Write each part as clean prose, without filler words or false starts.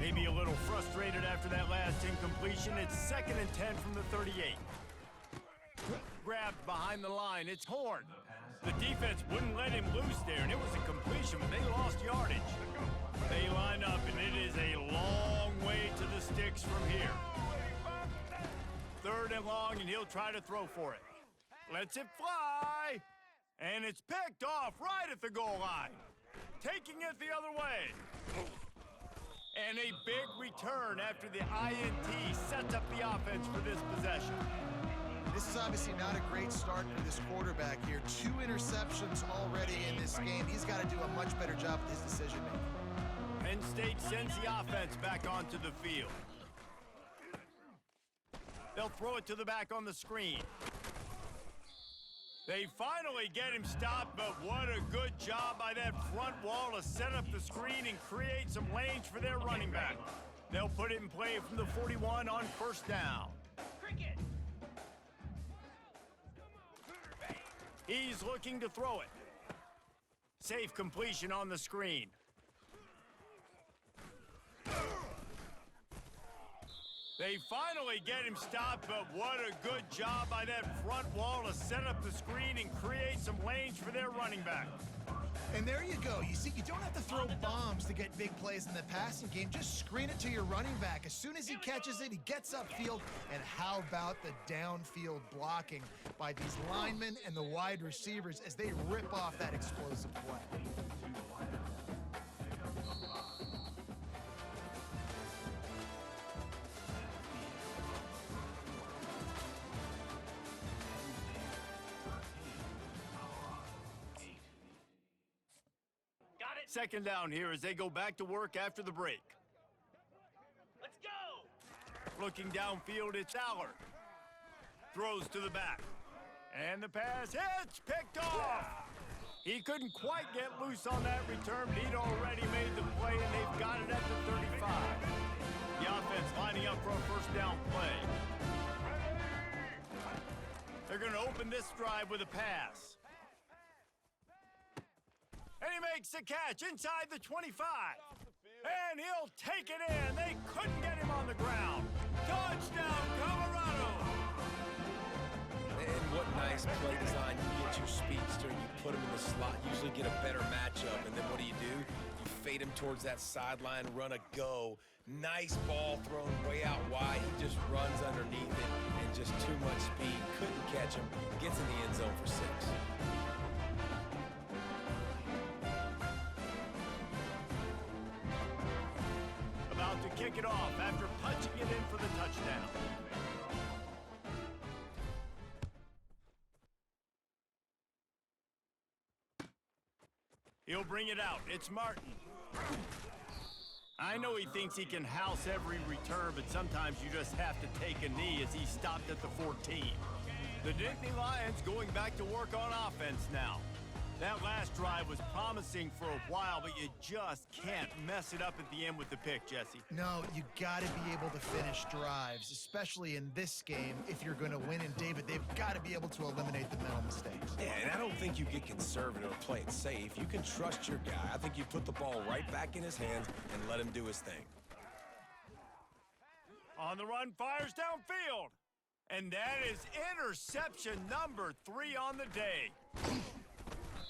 Maybe a little frustrated after that last incompletion. It's 2nd and 10 from the 38. Grabbed behind the line. It's Horn. The defense wouldn't let him loose there, and it was a completion, but they lost yardage. They line up, and it is a long way to the sticks from here. 3rd and long, and he'll try to throw for it. Lets it fly, and it's picked off right at the goal line. Taking it the other way. And a big return after the INT sets up the offense for this possession. This is obviously not a great start for this quarterback here. 2 interceptions already in this game. He's got to do a much better job with his decision-making. Penn State sends the offense back onto the field. They'll throw it to the back on the screen. They finally get him stopped, but what a good job by that front wall to set up the screen and create some lanes for their running back. They'll put it in play from the 41 on 1st down. Cricket. He's looking to throw it. Safe completion on the screen. They finally get him stopped, but what a good job by that front wall to set up the screen and create some lanes for their running back. And there you go. You see, you don't have to throw bombs to get big plays in the passing game. Just screen it to your running back. As soon as he catches it, he gets upfield. And how about the downfield blocking by these linemen and the wide receivers as they rip off that explosive play? Second down here as they go back to work after the break. Let's go! Looking downfield, it's Allard. Throws to the back. And the pass hits, picked off! He couldn't quite get loose on that return, but he'd already made the play, and they've got it at the 35. The offense lining up for a 1st down play. They're going to open this drive with a pass. And he makes the catch inside the 25. And he'll take it in. They couldn't get him on the ground. Touchdown, Colorado! And what nice play design. You get your speedster, you put him in the slot, usually get a better matchup. And then what do? You fade him towards that sideline, run a go. Nice ball thrown way out wide. He just runs underneath it and just too much speed. Couldn't catch him. Gets in the end zone for 6. About to kick it off after punching it in for the touchdown. He'll bring it out. It's Martin. I know he thinks he can house every return, but sometimes you just have to take a knee as he stopped at the 14. The Nittany Lions going back to work on offense now. That last drive was promising for a while, but you just can't mess it up at the end with the pick, Jesse. No, you got to be able to finish drives, especially in this game. If you're going to win, and David, they've got to be able to eliminate the mental mistakes. Yeah, and I don't think you get conservative or play it safe. You can trust your guy. I think you put the ball right back in his hands and let him do his thing. On the run, fires downfield. And that is interception number 3 on the day.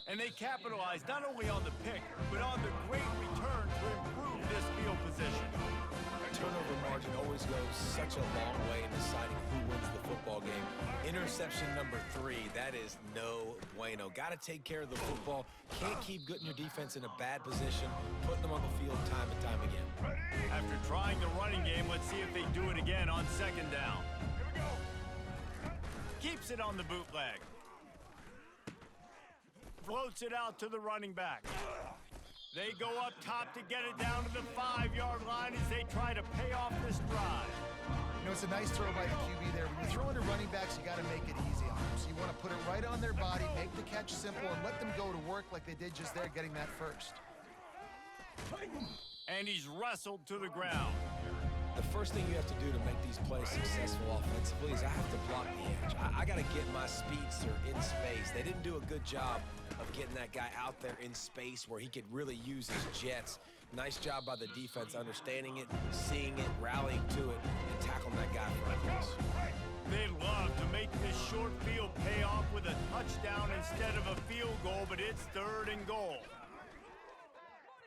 And they capitalized not only on the pick, but on the great return to improve this field position. Turnover margin always goes such a long way in deciding who wins the football game. Interception number 3, that is no bueno. Got to take care of the football. Can't keep getting your defense in a bad position, putting them on the field time and time again. After trying the running game, let's see if they do it again on 2nd down. Here we go. Keeps it on the bootleg. Floats it out to the running back. They go up top to get it down to the 5-yard line as they try to pay off this drive. You know, it's a nice throw by the QB there. When you throw into running backs, you got to make it easy on them. So you want to put it right on their body, make the catch simple, and let them go to work like they did just there, getting that first. And he's wrestled to the ground. The first thing you have to do to make these plays successful offensively is I have to block the edge. I got to get my speedster in space. They didn't do a good job of getting that guy out there in space where he could really use his jets. Nice job by the defense understanding it, seeing it, rallying to it, and tackling that guy for a loss. They'd love to make this short field pay off with a touchdown instead of a field goal, but it's 3rd and goal.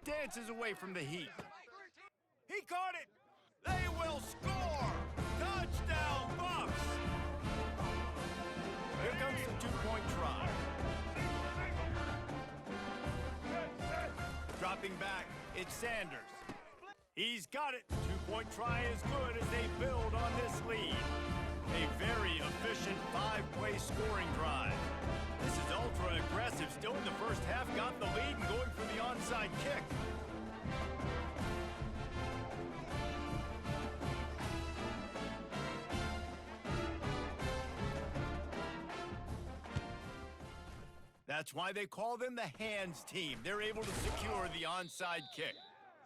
Dances away from the heat. He caught it! They will score! Touchdown, Bucks! Here comes the 2-point try. Dropping back, it's Sanders. He's got it. 2-point try is good as they build on this lead. A very efficient 5-play scoring drive. This is ultra aggressive. Still in the first half, got the lead and going for the onside kick. That's why they call them the hands team. They're able to secure the onside kick.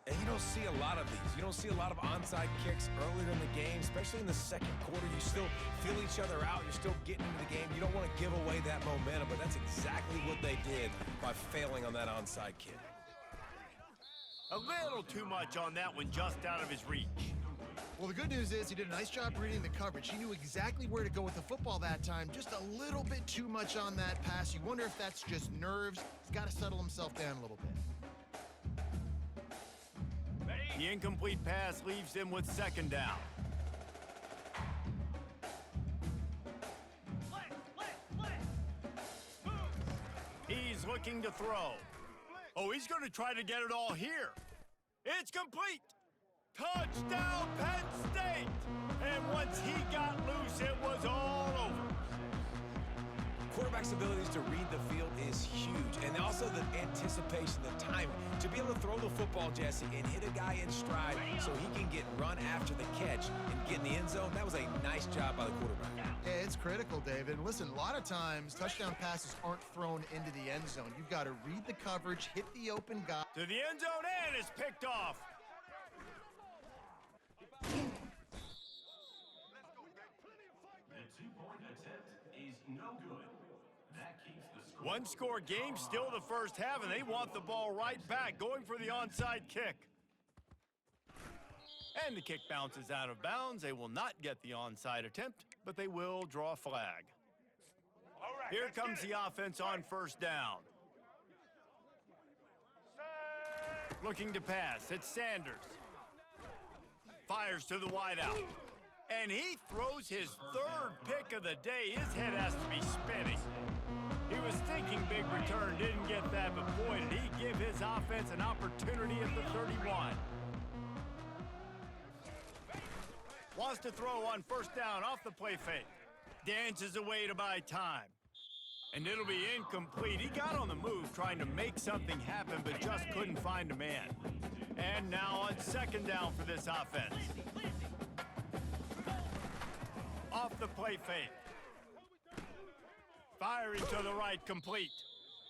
And you don't see a lot of these. You don't see a lot of onside kicks earlier in the game, especially in the second quarter. You still feel each other out. You're still getting into the game. You don't want to give away that momentum, but that's exactly what they did by failing on that onside kick. A little too much on that one, just out of his reach. Well, the good news is he did a nice job reading the coverage. He knew exactly where to go with the football that time. Just a little bit too much on that pass. You wonder if that's just nerves. He's got to settle himself down a little bit. The incomplete pass leaves him with 2nd down. He's looking to throw. Oh, he's going to try to get it all here. It's complete. Touchdown, Penn State! And once he got loose, it was all over. Quarterback's abilities to read the field is huge, and also the anticipation, the timing. To be able to throw the football, Jesse, and hit a guy in stride so he can get run after the catch and get in the end zone, that was a nice job by the quarterback. Yeah, it's critical, David. And listen, a lot of times, touchdown passes aren't thrown into the end zone. You've got to read the coverage, hit the open guy. To the end zone, and it's picked off. One-score game, still the first half, and they want the ball right back, going for the onside kick. And the kick bounces out of bounds. They will not get the onside attempt, but they will draw a flag. Here comes the offense on 1st down. Looking to pass, it's Sanders. Fires to the wideout. And he throws his 3rd pick of the day. His head has to be spinning. He was thinking big return, didn't get that, but boy, did he give his offense an opportunity at the 31. Wants to throw on 1st down off the play fake. Dances away to buy time. And it'll be incomplete. He got on the move trying to make something happen, but just couldn't find a man. And now on 2nd down for this offense. Off the play fake. Firing to the right, complete.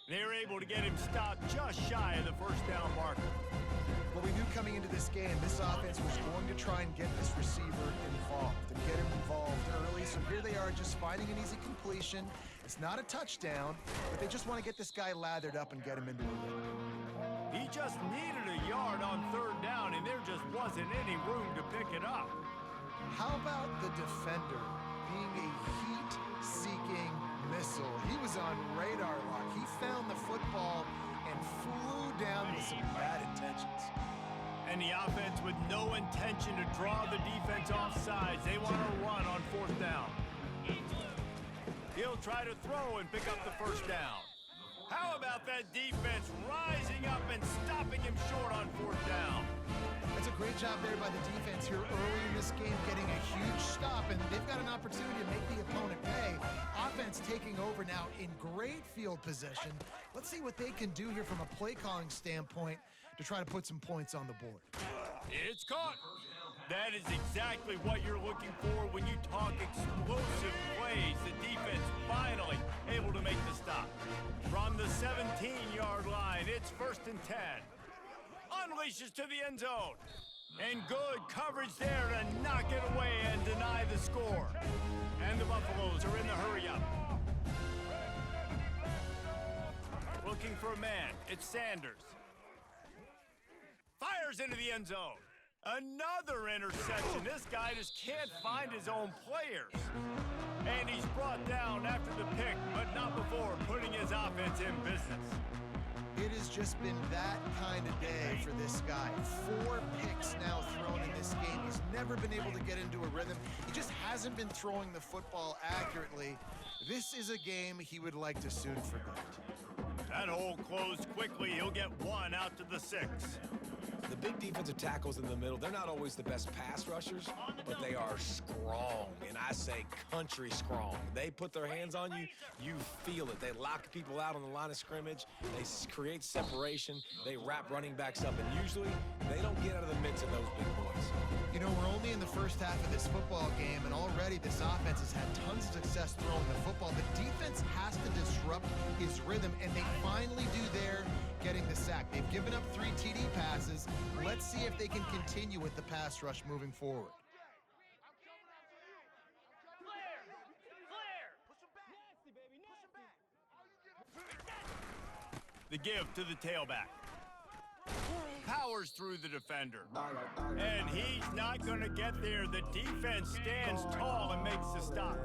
They're able to get him stopped just shy of the 1st down marker. Well, we knew coming into this game, this offense was going to try and get this receiver involved and get him involved early. So here they are just finding an easy completion. It's not a touchdown, but they just want to get this guy lathered up and get him into a win. He just needed a yard on 3rd down, and there just wasn't any room to pick it up. How about the defender being a heat-seeking missile? He was on radar lock. He found the football and flew down with some bad intentions. And the offense with no intention to draw the defense off sides. They want to run on 4th down. He'll try to throw and pick up the 1st down. How about that defense rising up and stopping him short on 4th down? That's a great job there by the defense here early in this game, getting a huge stop, and they've got an opportunity to make the opponent pay. Offense taking over now in great field position. Let's see what they can do here from a play calling standpoint to try to put some points on the board. It's caught. That is exactly what you're looking for when you talk explosive plays. The defense finally able to make the stop. From the 17-yard line, it's 1st and 10. Unleashes to the end zone. And good coverage there to knock it away and deny the score. And the Buffaloes are in the hurry-up. Looking for a man. It's Sanders. Fires fires into the end zone. Another interception. This guy just can't find his own players. And he's brought down after the pick, but not before putting his offense in business. It has just been that kind of day for this guy. 4 picks now thrown in this game. He's never been able to get into a rhythm. He just hasn't been throwing the football accurately. This is a game he would like to soon forget. That hole closed quickly. He'll get 1 out to the 6. The big defensive tackles in the middle, they're not always the best pass rushers, but they are strong, and I say country strong. They put their hands on you, you feel it. They lock people out on the line of scrimmage. They create separation. They wrap running backs up, and usually they don't get out of the midst of those big boys. You know, we're only in the first half of this football game, and already this offense has had tons of success throwing the football. The defense has to disrupt his rhythm, and they finally do there, getting the sack. They've given up 3 TD passes. Let's see if they can continue with the pass rush moving forward. The give to the tailback. Powers through the defender. And he's not going to get there. The defense stands tall and makes the stop.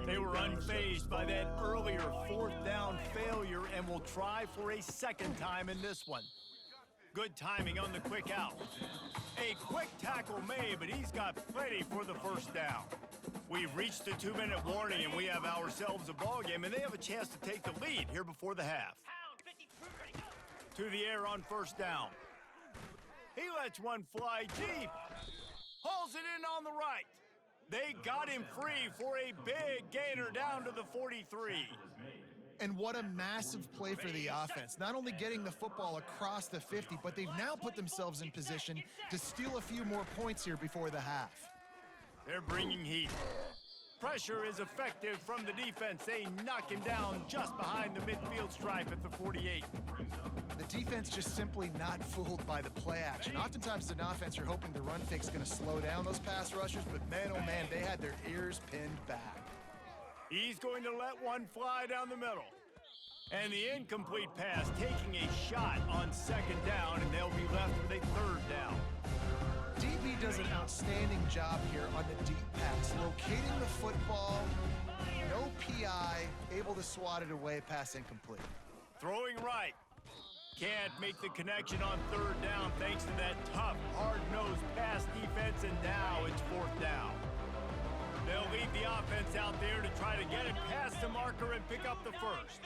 They were unfazed by that earlier 4th down failure and will try for a second time in this one. Good timing on the quick out. A quick tackle made, but he's got plenty for the first down. We've reached the 2-minute warning, and we have ourselves a ball game, and they have a chance to take the lead here before the half. To the air on first down. He lets one fly deep. Hauls it in on the right. They got him free for a big gainer down to the 43. And what a massive play for the offense. Not only getting the football across the 50, but they've now put themselves in position to steal a few more points here before the half. They're bringing heat. Pressure is effective from the defense. They knock him down just behind the midfield stripe at the 48. The defense just simply not fooled by the play action. Oftentimes, an offense, you're hoping the run fake's going to slow down those pass rushers, but man, oh man, they had their ears pinned back. He's going to let one fly down the middle. And the incomplete pass taking a shot on second down, and they'll be left with a 3rd down. DB does an outstanding job here on the deep pass, locating the football, no PI, able to swat it away, pass incomplete. Throwing right. Can't make the connection on 3rd down thanks to that tough, hard-nosed pass defense, and now it's 4th down. They'll leave the offense out there to try to get it past the marker and pick up the first.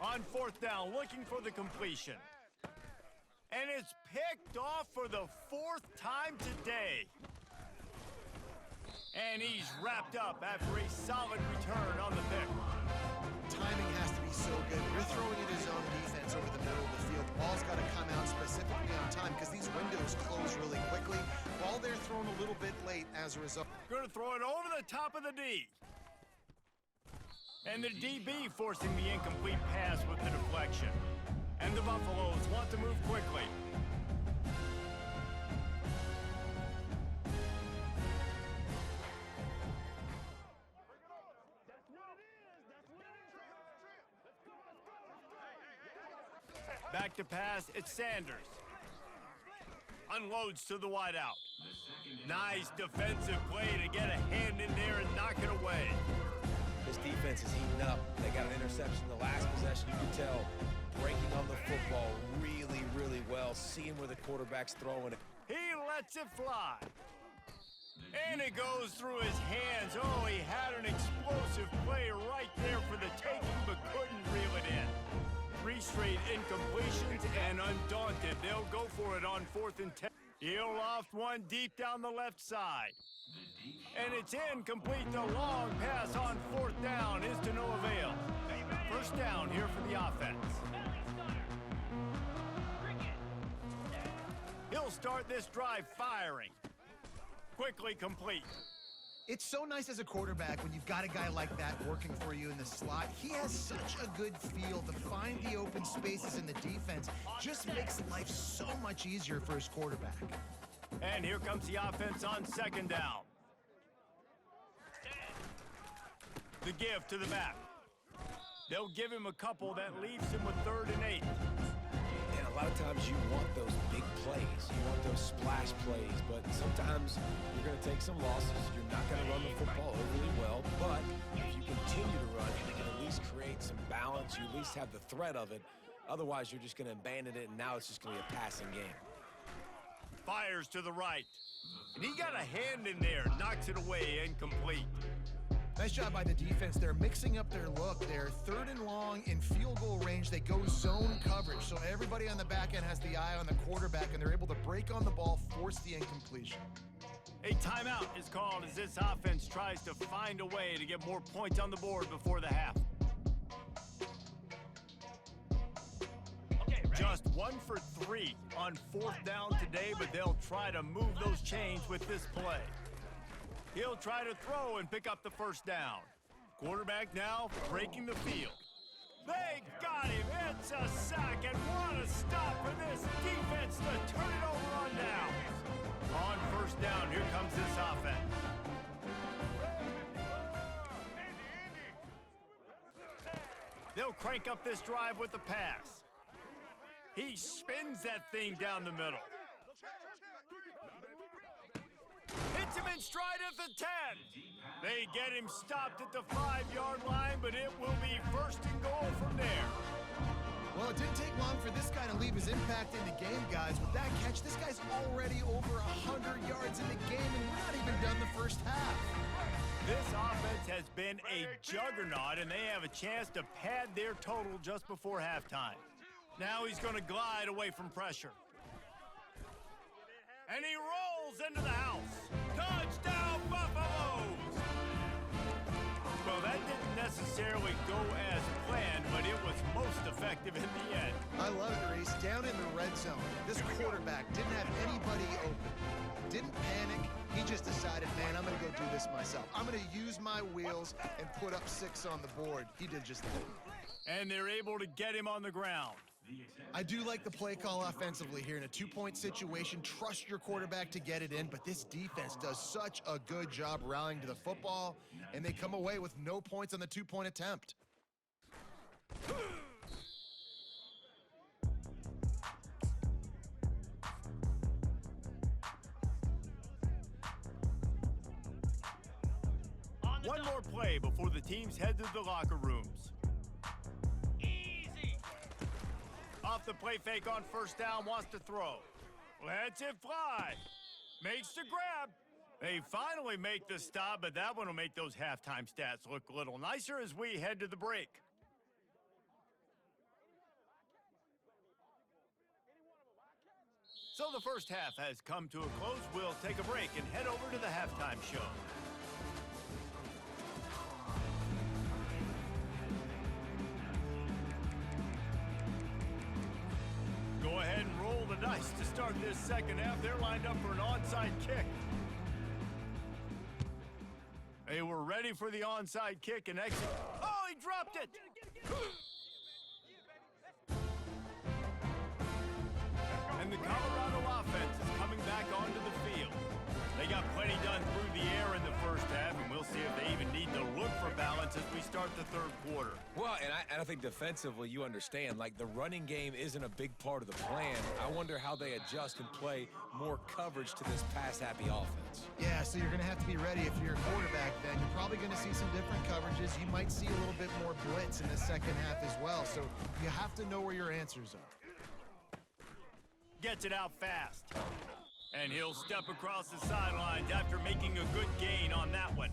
On 4th down, looking for the completion. And it's picked off for the 4th time today. And he's wrapped up after a solid return on the pick. Timing has to be so good. You're throwing it his own defense over the middle of the field. Ball's got to come out specifically on time because these windows close really quickly. Ball there thrown a little bit late as a result. Going to throw it over the top of the D. And the DB forcing the incomplete pass with the deflection. And the Buffaloes want to move quickly. Back to pass, it's Sanders. Unloads to the wideout. Nice defensive play to get a hand in there and knock it away. This defense is heating up. They got an interception in the last possession. You can tell breaking on the football really, really well, seeing where the quarterback's throwing it. He lets it fly. And it goes through his hands. Oh, he had an explosive play right there for the taking, but couldn't reel it in. 3 straight incompletions, and undaunted, they'll go for it on 4th and 10. He'll loft one deep down the left side. And it's incomplete. The long pass on 4th down is to no avail. First down here for the offense. He'll start this drive firing. Quickly complete. It's so nice as a quarterback when you've got a guy like that working for you in the slot. He has such a good feel to find the open spaces in the defense. Just makes life so much easier for his quarterback. And here comes the offense on 2nd down. The give to the back. They'll give him a couple that leaves him with 3rd and 8. lot of times you want those big plays. You want those splash plays, but sometimes you're going to take some losses. You're not going to run the football overly well, but if you continue to run, you can at least create some balance. You at least have the threat of it. Otherwise, you're just going to abandon it, and now it's just going to be a passing game. Fires to the right. And he got a hand in there, knocks it away, incomplete. Nice job by the defense. They're mixing up their look. They're 3rd and long in field goal range. They go zone coverage, so everybody on the back end has the eye on the quarterback, and they're able to break on the ball, force the incompletion. A timeout is called as this offense tries to find a way to get more points on the board before the half. Just 1 for 3 on 4th down today, but they'll try to move those chains with this play. He'll try to throw and pick up the first down. Quarterback now breaking the field. They got him. It's a sack, and what a stop for this defense to turn it over on downs. On 1st down, here comes this offense. They'll crank up this drive with the pass. He spins that thing down the middle. Hits him in stride at the 10. They get him stopped at the 5-yard line, but it will be 1st and goal from there. Well, it didn't take long for this guy to leave his impact in the game, guys. With that catch, this guy's already over 100 yards in the game, and we're not even done the first half. This offense has been a juggernaut, and they have a chance to pad their total just before halftime. Now he's going to glide away from pressure. And he rolls into the house. Touchdown, Buffaloes! Well, that didn't necessarily go as planned, but it was most effective in the end. I love it, Reese. Down in the red zone, this quarterback didn't have anybody open. Didn't panic. He just decided, man, I'm going to go do this myself. I'm going to use my wheels and put up 6 on the board. He did just that. And they're able to get him on the ground. I do like the play call offensively here. In a 2-point situation, trust your quarterback to get it in, but this defense does such a good job rallying to the football, and they come away with no points on the 2-point attempt. One more play before the teams head to the locker rooms. Off the play fake on 1st down, wants to throw. Lets it fly. Makes the grab. They finally make the stop, but that one will make those halftime stats look a little nicer as we head to the break. So the first half has come to a close. We'll take a break and head over to the halftime show. Go ahead and roll the dice to start this second half. They're lined up for an onside kick. They were ready for the onside kick and exit. Oh, he dropped it! And the Colorado offense is coming back onto the field. They got plenty done through the air in the first half, and we'll see if they even need to look for balance as we start the 3rd quarter. Well, and I think defensively, you understand, like the running game isn't a big part of the plan. I wonder how they adjust and play more coverage to this pass-happy offense. Yeah, so you're going to have to be ready if you're a quarterback then. You're probably going to see some different coverages. You might see a little bit more blitz in the second half as well, so you have to know where your answers are. Gets it out fast. And he'll step across the sidelines after making a good gain on that one.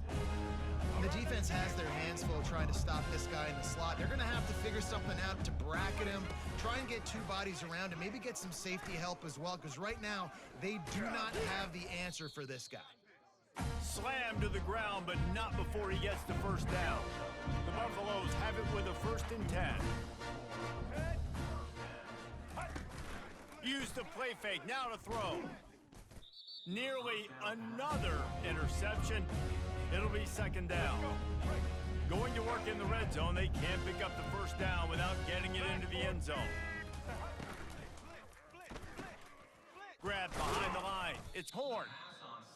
The defense has their hands full trying to stop this guy in the slot. They're going to have to figure something out to bracket him, try and get 2 bodies around him, maybe get some safety help as well, because right now they do not have the answer for this guy. Slammed to the ground, but not before he gets the first down. The Buffaloes have it with a 1st and 10. Use the play fake, now to throw. Nearly another interception. It'll be 2nd down. Going to work in the red zone, they can't pick up the first down without getting it into the end zone. Grabbed behind the line. It's Horn.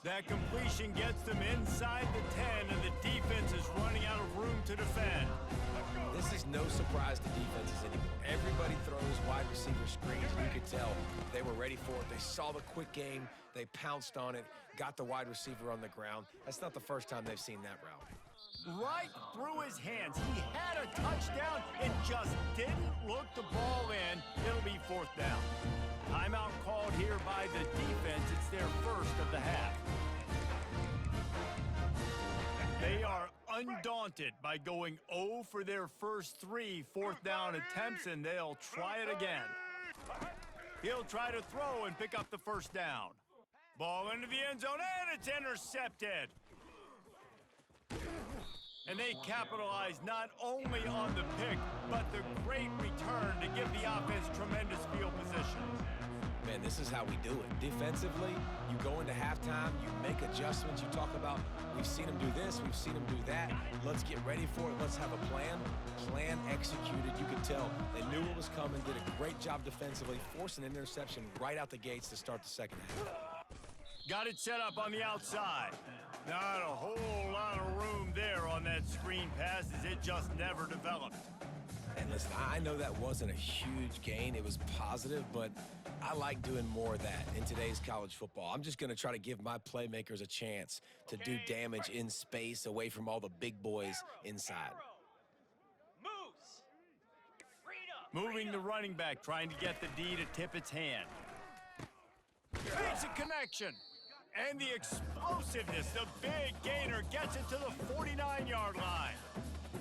That completion gets them inside the 10, and the defense is running out of room to defend. This is no surprise to defenses anymore. Everybody throws wide receiver screens, and you could tell they were ready for it. They saw the quick game. They pounced on it, got the wide receiver on the ground. That's not the first time they've seen that route. Right through his hands. He had a touchdown and just didn't look the ball in. It'll be 4th down. Timeout called here by the defense. It's their first of the half. They are undaunted by going 0 for their first 3 4th down attempts, and they'll try it again. He'll try to throw and pick up the first down. Ball into the end zone, and it's intercepted. And they capitalize not only on the pick, but the great return to give the offense tremendous field position. Man, this is how we do it. Defensively, you go into halftime, you make adjustments, you talk about, we've seen them do this, we've seen them do that. Let's get ready for it. Let's have a plan. Plan executed. You could tell they knew what was coming, did a great job defensively, forced an interception right out the gates to start the second half. Got it set up on the outside. Not a whole lot of room there on that screen pass, as it just never developed. And listen, I know that wasn't a huge gain. It was positive, but I like doing more of that in today's college football. I'm just going to try to give my playmakers a chance to do damage in space away from all the big boys inside. Moving the running back, trying to get the D to tip its hand. Makes a connection. And the explosiveness, the big gainer gets it to the 49-yard line.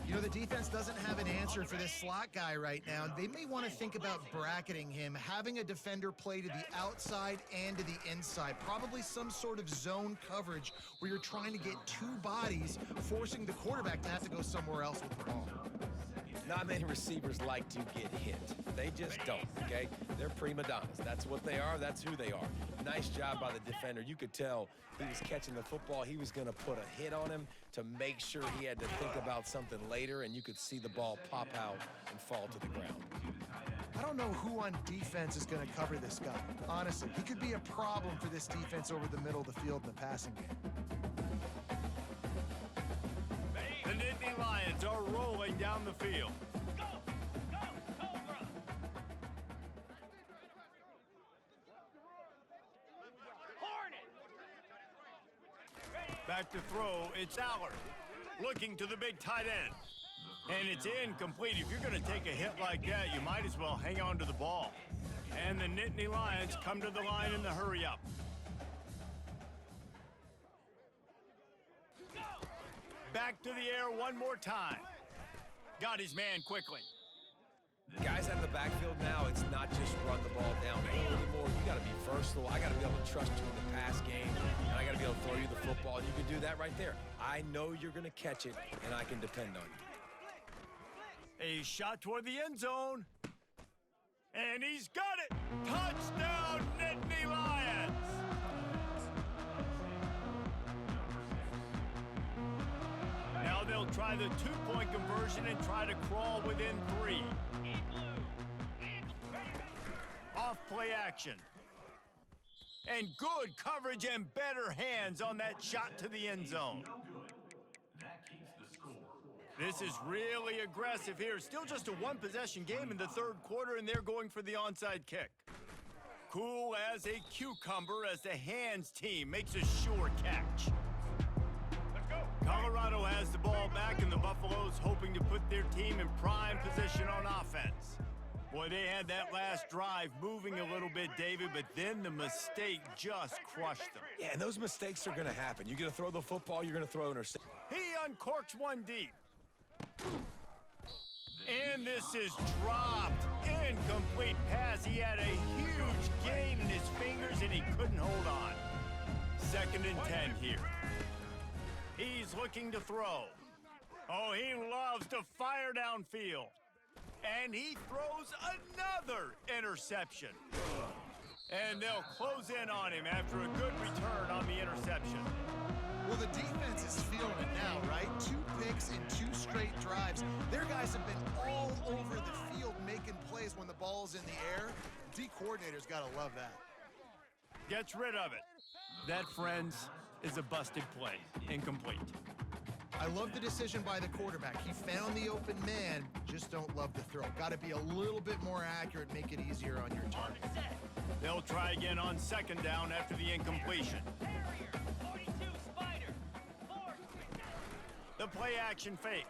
You know, the defense doesn't have an answer for this slot guy right now. They may want to think about bracketing him, having a defender play to the outside and to the inside. Probably some sort of zone coverage where you're trying to get 2 bodies, forcing the quarterback to have to go somewhere else with the ball. Not many receivers like to get hit. They just don't, okay? They're prima donnas. That's what they are. That's who they are. Nice job by the defender. You could tell he was catching the football. He was going to put a hit on him to make sure he had to think about something later, and you could see the ball pop out and fall to the ground. I don't know who on defense is going to cover this guy. Honestly, he could be a problem for this defense over the middle of the field in the passing game. The Nittany Lions are rolling down the field. Go, Cobra! Hornet! Back to throw, it's Allard. Looking to the big tight end. And it's incomplete. If you're going to take a hit like that, you might as well hang on to the ball. And the Nittany Lions come to the line in the hurry-up. Back to the air one more time. Got his man quickly. Guys out of the backfield now, it's not just run the ball downhill anymore. You got to be versatile. I got to be able to trust you in the pass game, and I got to be able to throw you the football. And you can do that right there. I know you're going to catch it, and I can depend on you. A shot toward the end zone. And he's got it. Touchdown, Nittany Lions. Now they'll try the 2-point conversion and try to crawl within 3. Off play action. And good coverage and better hands on that shot to the end zone. This is really aggressive here. Still just a 1-possession game in the 3rd quarter, and they're going for the onside kick. Cool as a cucumber as the hands team makes a sure catch. Let's go. Colorado has the ball back, and the Buffaloes hoping to put their team in prime position on offense. Boy, they had that last drive moving a little bit, David, but then the mistake just crushed them. Yeah, and those mistakes are going to happen. You're going to throw the football, you're going to throw an interception. He uncorks one deep. And this is dropped. Incomplete pass. He had a huge gain in his fingers, and he couldn't hold on. 2nd and 10 here. He's looking to throw. Oh, he loves to fire downfield. And he throws another interception. And they'll close in on him after a good return on the interception. Well, the defense is feeling it now, right? 2 picks in 2 straight drives. Their guys have been all over the field making plays when the ball's in the air. D coordinator's got to love that. Gets rid of it. That, friends, is a busted play, incomplete. I love the decision by the quarterback. He found the open man, just don't love the throw. Got to be a little bit more accurate, make it easier on your target. They'll try again on second down after the incompletion. The play action fake.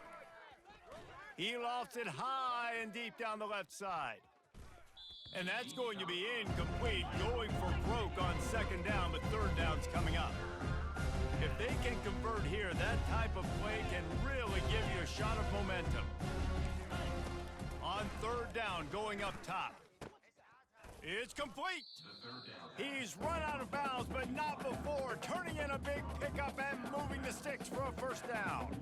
He lofts it high and deep down the left side. And that's going to be incomplete, going for broke on second down, but third down's coming up. If they can convert here, that type of play can really give you a shot of momentum. On third down, going up top. It's complete. He's run out of bounds, but not before turning in a big pickup and moving the sticks for a first down.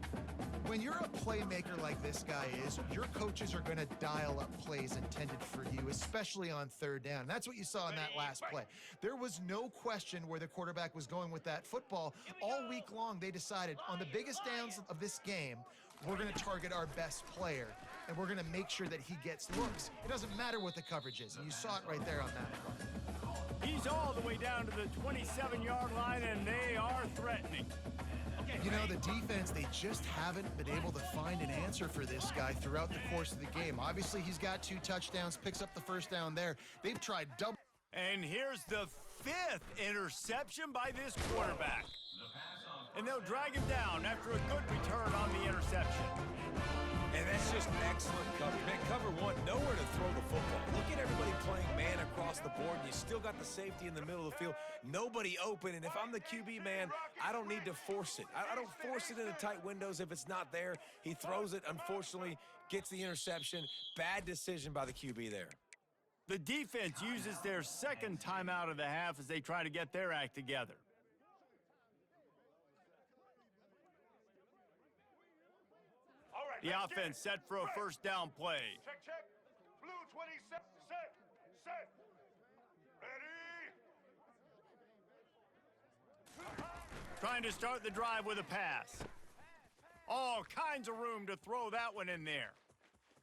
When you're a playmaker like this guy is, your coaches are going to dial up plays intended for you, especially on third down. That's what you saw in that last play. There was no question where the quarterback was going with that football. All week long, they decided on the biggest downs of this game, we're going to target our best player, and we're going to make sure that he gets looks. It doesn't matter what the coverage is, and you saw it right there on that play. He's all the way down to the 27-yard line, and they are threatening. You know, the defense, they just haven't been able to find an answer for this guy throughout the course of the game. Obviously, he's got 2 touchdowns, picks up the first down there. They've tried double. And here's the 5th interception by this quarterback. And they'll drag him down after a good return on the interception. And that's just excellent coverage. Man, cover one, nowhere to throw the football. Look at everybody playing man across the board, and you still got the safety in the middle of the field. Nobody open, and if I'm the QB, man, I don't need to force it. I don't force it into tight windows if it's not there. He throws it, unfortunately, gets the interception. Bad decision by the QB there. The defense uses their second timeout of the half as they try to get their act together. The offense set for a first down play. Check, check. Blue 27, set. Ready? Trying to start the drive with a pass. All kinds of room to throw that one in there.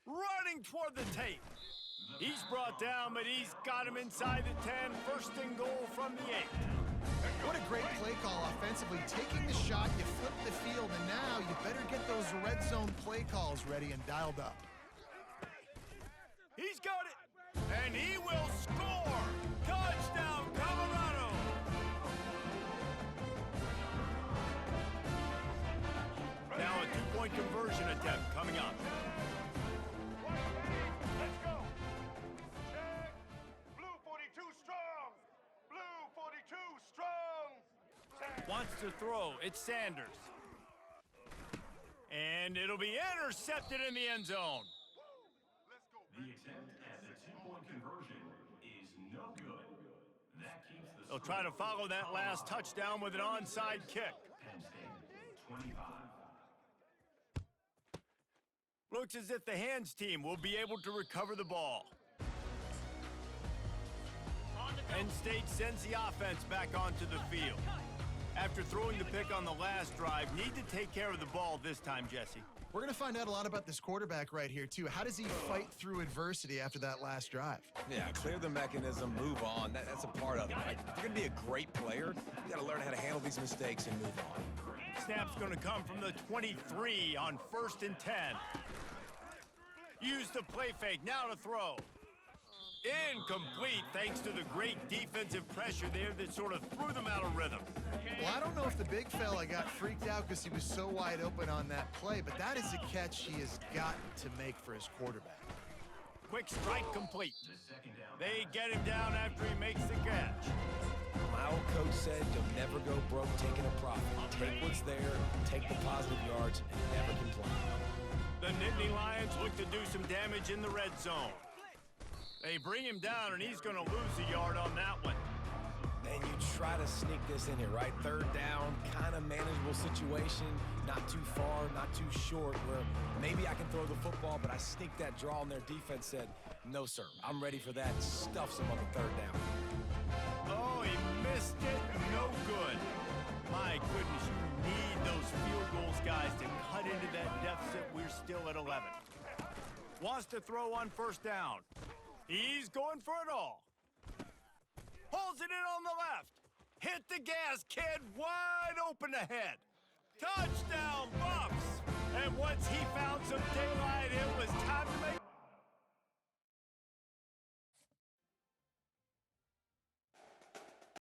Running toward the tape. He's brought down, but he's got him inside the 10. First and goal from the 8. What a great play call offensively. Taking the shot, you flip the field, and now you better get those red zone play calls ready and dialed up. He's got it, and he will score. Touchdown, Colorado. Now a two-point conversion attempt coming up. Let's go. Check. Blue 42 strong. Blue 42 strong. Wants to throw. It's Sanders. And it'll be intercepted in the end zone. The attempt at the two-point conversion is no good. That keeps the They'll try to follow that last touchdown with an onside kick. Penn State 25. Looks as if the hands team will be able to recover the ball. Penn State sends the offense back onto the field. After throwing the pick on the last drive, need to take care of the ball this time, Jesse. We're going to find out a lot about this quarterback right here, too. How does he fight through adversity after that last drive? Yeah, clear the mechanism, move on. That's a part of it, right? If you're going to be a great player, you got to learn how to handle these mistakes and move on. Snap's going to come from the 23 on 1st and 10. Use the play fake, now to throw. Incomplete thanks to the great defensive pressure there that sort of threw them out of rhythm. Well, I don't know if the big fella got freaked out because he was so wide open on that play, but that is a catch he has got to make for his quarterback. Quick strike complete. They get him down after he makes the catch. My old coach said you'll never go broke taking a profit. Take what's there, take the positive yards, and never complain. The Nittany Lions look to do some damage in the red zone. They bring him down, and he's going to lose a yard on that one. And you try to sneak this in here, right? Third down, kind of manageable situation, not too far, not too short, where maybe I can throw the football, but I sneak that draw, and their defense said, no, sir, I'm ready for that. Stuffs him on the third down. Oh, he missed it. No good. My goodness, you need those field goals, guys, to cut into that deficit. We're still at 11. Wants to throw on first down. He's going for it all. Pulls it in on the left. Hit the gas, kid, wide open ahead. Touchdown, Buffs! And once he found some daylight, it was time to make